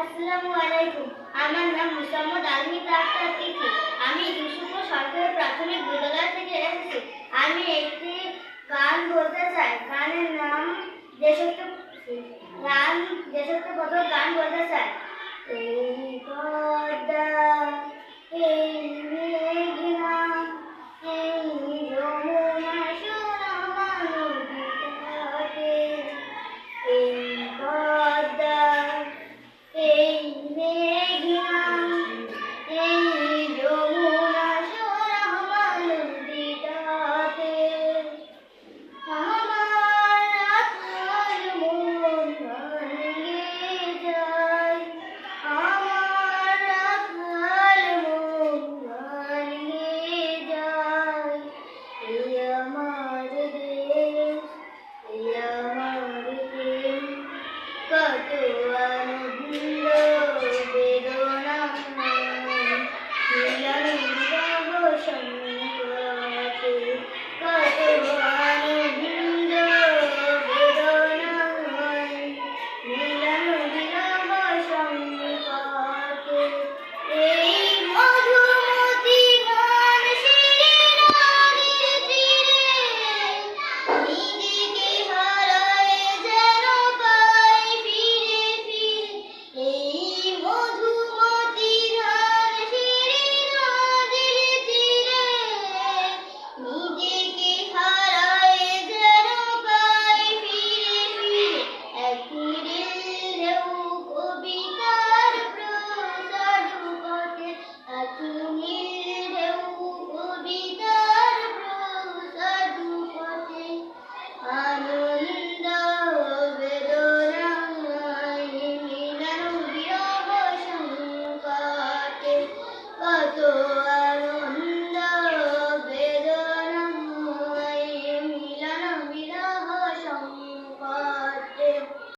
আসসালামু আলাইকুম। আমার নাম মুসাম্মদ আলমিতা আক্তার তিথি। আমি ইউসুফপুর সরকারি প্রাথমিক বিদ্যালয় থেকে এসেছি। আমি একটি গান বলতে চাই। গানের নাম দেশাত্মবোধক গান বলতে চাই। এই পদ্মা, এই মেঘনা, এই যমুনা সুরমা নদী তটে, এই পদ্মা, এই মেঘনা, এই যমুনা সুরমা নদী তটে, আমার আকুল মন ভাঙে যায়, আমার আকুল মন ভাঙে যায়। এই আমার দেশ, এই আমার প্রেম, কত আনন্দ